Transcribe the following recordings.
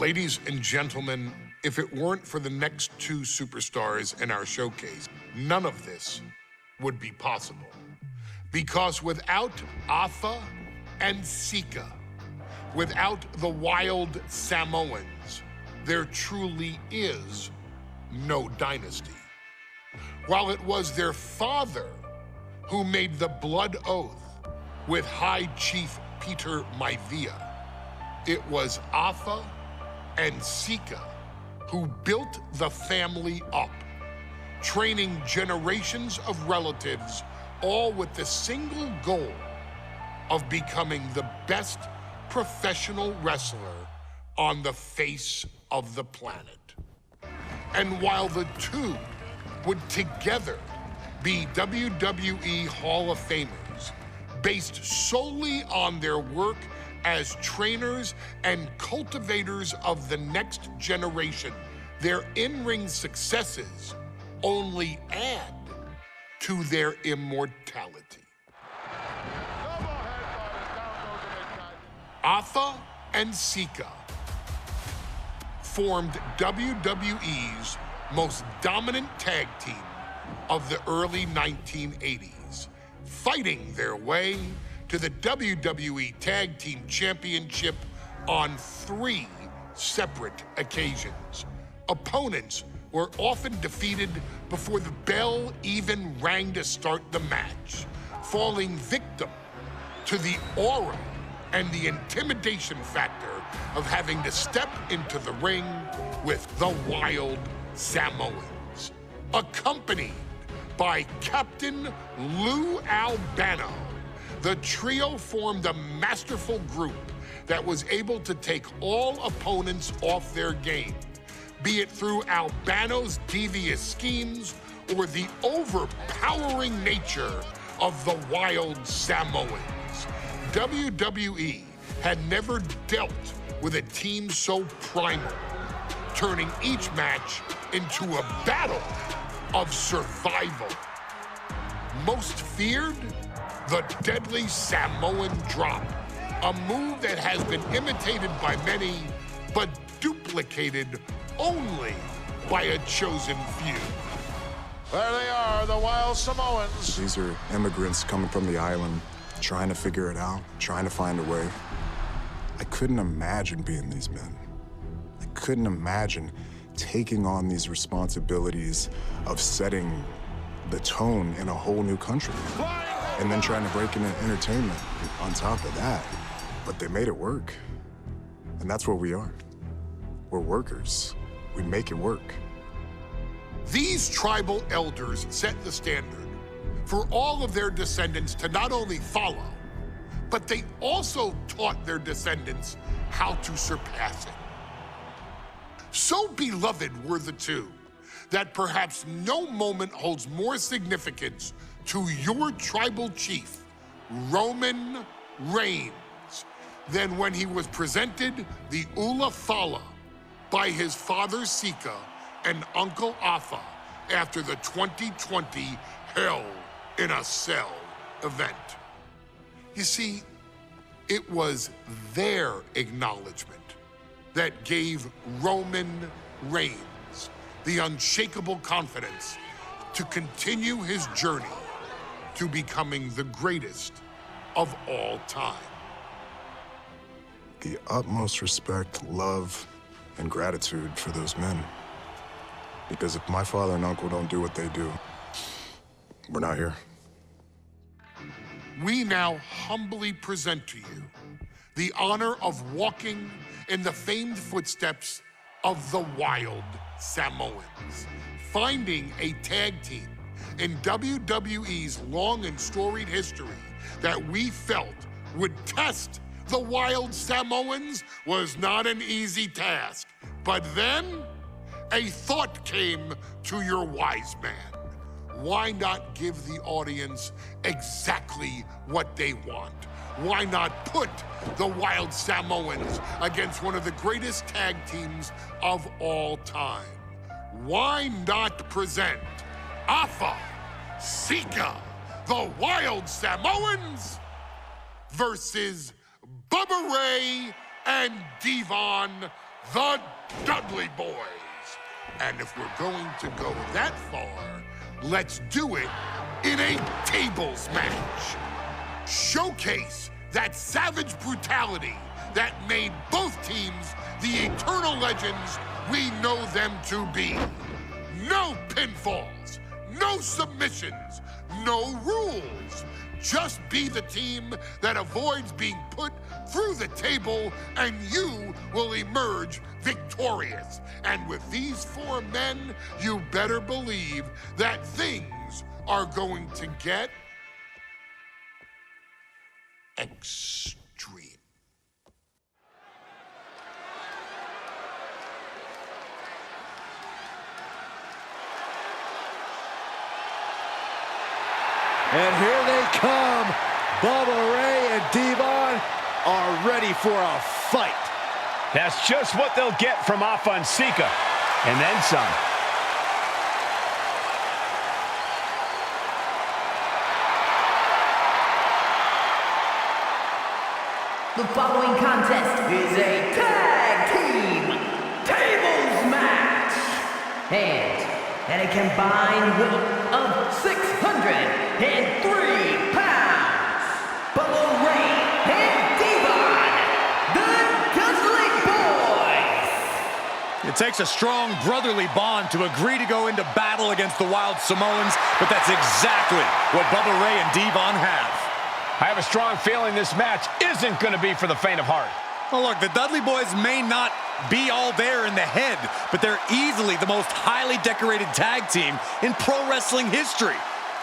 Ladies and gentlemen, if it weren't for the next two superstars in our showcase, none of this would be possible. Because without Afa and Sika, without the wild Samoans, there truly is no dynasty. While it was their father who made the blood oath with High Chief Peter Maivia, it was Afa and Sika who built the family up, training generations of relatives, all with the single goal of becoming the best professional wrestler on the face of the planet. And while the two would together be WWE Hall of Famers, based solely on their work as trainers and cultivators of the next generation, their in-ring successes only add to their immortality. Afa and Sika formed WWE's most dominant tag team of the early 1980s, fighting their way to the WWE Tag Team Championship on 3 separate occasions. Opponents were often defeated before the bell even rang to start the match, falling victim to the aura and the intimidation factor of having to step into the ring with the wild Samoans, accompanied by Captain Lou Albano. The trio formed a masterful group that was able to take all opponents off their game, be it through Albano's devious schemes or the overpowering nature of the wild Samoans. WWE had never dealt with a team so primal, turning each match into a battle of survival. Most feared, the deadly Samoan drop, a move that has been imitated by many, but duplicated only by a chosen few. There they are, the wild Samoans. These are immigrants coming from the island, trying to figure it out, trying to find a way. I couldn't imagine being these men. I couldn't imagine taking on these responsibilities of setting the tone in a whole new country. And then trying to break into entertainment on top of that. But they made it work. And that's what we are. We're workers. We make it work. These tribal elders set the standard for all of their descendants to not only follow, but they also taught their descendants how to surpass it. So beloved were the two that perhaps no moment holds more significance to your tribal chief, Roman Reigns, than when he was presented the Ula Fala by his father Sika and Uncle Afa after the 2020 Hell in a Cell event. You see, it was their acknowledgement that gave Roman Reigns the unshakable confidence to continue his journey to becoming the greatest of all time. The utmost respect, love, and gratitude for those men. Because if my father and uncle don't do what they do, we're not here. We now humbly present to you the honor of walking in the famed footsteps of the wild Samoans, finding a tag team in WWE's long and storied history that we felt would test the wild Samoans was not an easy task. But then a thought came to your wise man. Why not give the audience exactly what they want? Why not put the wild Samoans against one of the greatest tag teams of all time? Why not present Afa, Sika, the wild Samoans versus Bubba Ray and Devon the Dudley Boys. And if we're going to go that far, let's do it in a tables match. Showcase that savage brutality that made both teams the eternal legends we know them to be. No pinfalls, no submissions, no rules. Just be the team that avoids being put through the table, and you will emerge victorious. And with these 4 men, you better believe that things are going to get extreme. And here they come. Bubba Ray and Devon are ready for a fight. That's just what they'll get from Afa and Sika, and then some. The following contest is a tag team tables match. And a combined weight of 603 pounds. Bubba Ray and Devon, the Dudley Boys. It takes a strong brotherly bond to agree to go into battle against the Wild Samoans, but that's exactly what Bubba Ray and Devon have. I have a strong feeling this match isn't going to be for the faint of heart. Well, look, the Dudley Boys may not be all there in the head, but they're easily the most highly decorated tag team in pro wrestling history.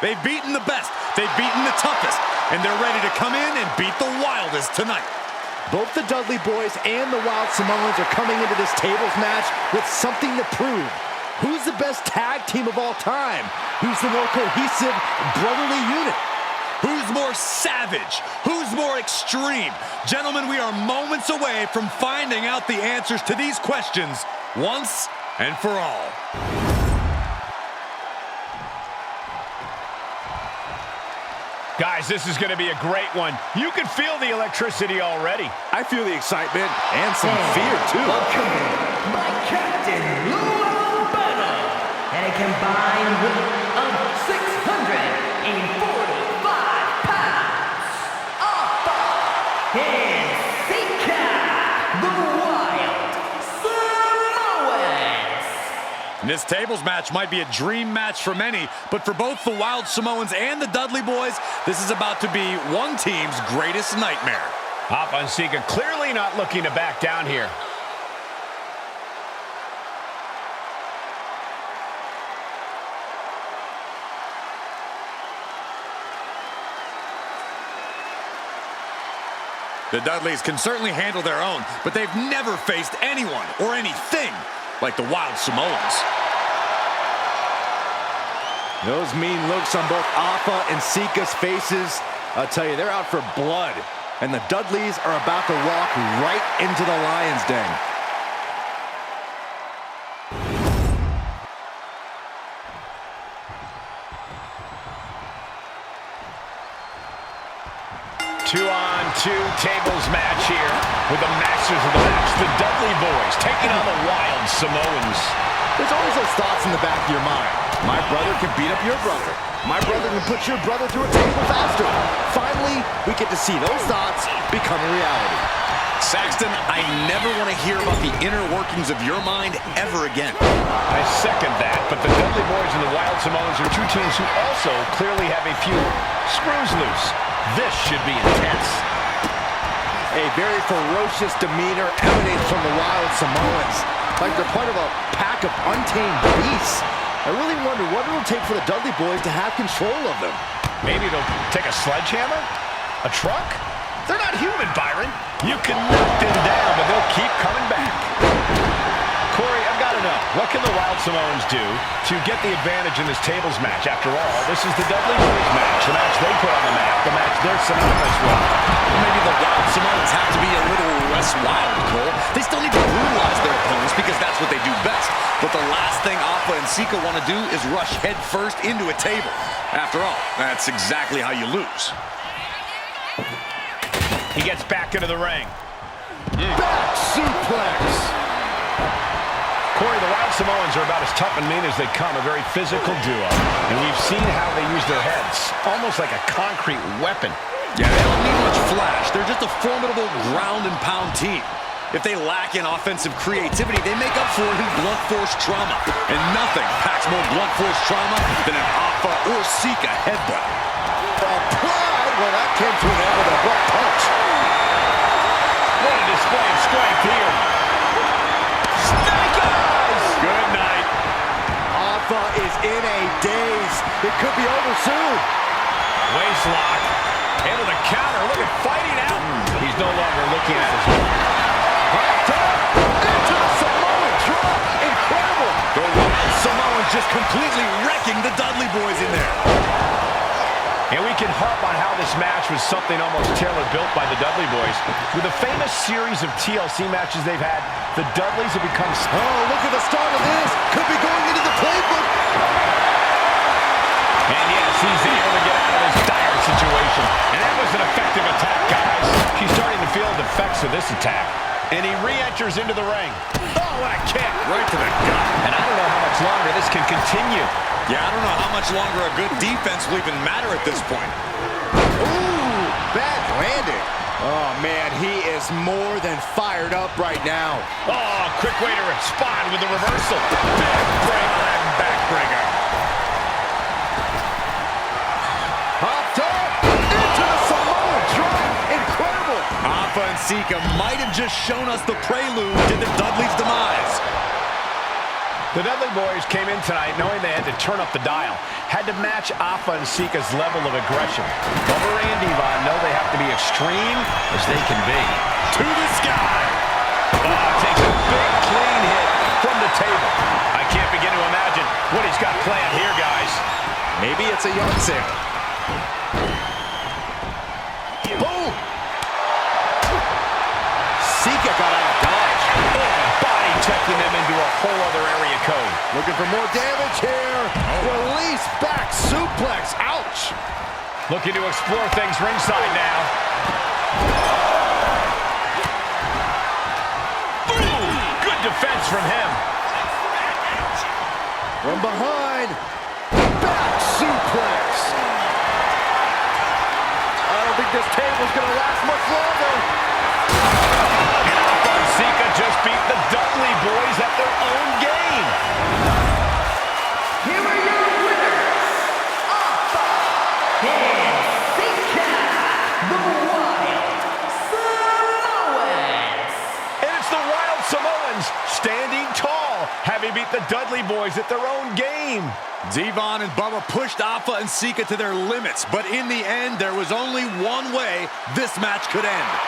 They've beaten the best, they've beaten the toughest, and they're ready to come in and beat the wildest tonight. Both the Dudley Boys and the Wild Samoans are coming into this tables match with something to prove. Who's the best tag team of all time? Who's the more cohesive, brotherly unit? Who's more savage? Who's more extreme? Gentlemen, we are moments away from finding out the answers to these questions once and for all. Guys, this is going to be a great one. You can feel the electricity already. I feel the excitement and some fear, too. Welcome by Captain Lou Albano. And a combined weight of 645 pounds. Afa and Sika, the Wild Samoans. This tables match might be a dream match for many, but for both the Wild Samoans and the Dudley Boys, this is about to be one team's greatest nightmare. Afa and Sika clearly not looking to back down here. The Dudleys can certainly handle their own, but they've never faced anyone or anything like the Wild Samoans. Those mean looks on both Afa and Sika's faces, I'll tell you, they're out for blood. And the Dudleys are about to walk right into the lion's den. Two-on-two tables match here with the masters of the match, the Dudley Boys, taking on the Wild Samoans. There's always those thoughts in the back of your mind. My brother can beat up your brother. My brother can put your brother through a table faster. Finally, we get to see those thoughts become a reality. Saxton, I never want to hear about the inner workings of your mind ever again. I second that, but the Dudley Boys and the Wild Samoans are two teams who also clearly have a few screws loose. This should be intense. A very ferocious demeanor emanates from the Wild Samoans, like they're part of a pack of untamed beasts. I really wonder what it'll take for the Dudley Boys to have control of them. Maybe they'll take a sledgehammer? A truck? They're not human, Byron. You can knock them down, but they'll keep coming back. Corey, I've got to know, what can the Wild Samoans do to get the advantage in this tables match? After all, this is the Dudley Boys match, the match they put on the map, the match they're synonymous with. Maybe the Wild Samoans have to be a little less wild, Cole. They still need to brutalize their opponents because that's what they do best. But the last thing Afa and Sika want to do is rush head first into a table. After all, that's exactly how you lose. He gets back into the ring. Back suplex. Corey, the Wild Samoans are about as tough and mean as they come, a very physical duo. And we've seen how they use their heads, almost like a concrete weapon. Yeah, they don't need much flash. They're just a formidable ground and pound team. If they lack in offensive creativity, they make up for it in blunt force trauma. And nothing packs more blunt force trauma than an Alpha or Sika headbutt. Applied. Well, that came to an end with a butt punch. What a display of strength here. Snake eyes! Good night. Alpha is in a daze. It could be over soon. Waist lock. Able to counter. Look at fighting out. He's no longer looking at his head. Into the Samoan drop. Incredible. The Wild Samoans just completely wrecking the Dudley Boys in there. And we can harp on how this match was something almost tailor-built by the Dudley Boys. With a famous series of TLC matches they've had, the Dudleys have become... Oh, look at the start of this. Could be going into the playbook. And yes, he's able to get out of this dire situation. And that was an effective attack, guys. She's starting to feel the effects of this attack. And he re-enters into the ring. Oh, what a kick. Right to the gut. And I don't know how much longer this can continue. Yeah, I don't know how much longer a good defense will even matter at this point. Ooh, bad landing. Oh, man, he is more than fired up right now. Oh, quick way to respond with the reversal. Backbreaker. Hopped up into the Samoan drop. Incredible. Alpha and Sika might have just shown us the prelude to the Dudley's demise. The Dudley Boys came in tonight knowing they had to turn up the dial, had to match Alpha and Sika's level of aggression. Bubba Ray and Devon know they have to be extreme as they can be. To the sky. Takes a big clean hit from the table. I can't begin to imagine what he's got planned here, guys. Maybe it's a yard sale. Boom! Sika got out of dodge. Body checking them into a whole other area code. Looking for more damage here. Release back suplex. Ouch. Looking to explore things ringside now. Boom! Good defense from him. From behind. Back suplex. I don't think this table's going to last much longer. And Alpha and Sika just beat the Dudley Boys at their own game. Here are your winners, Alpha and Sika, the Wild Samoans. And it's the Wild Samoans standing tall, having beat the Dudley Boys at their own game. Devon and Bubba pushed Alpha and Sika to their limits, but in the end, there was only one way this match could end.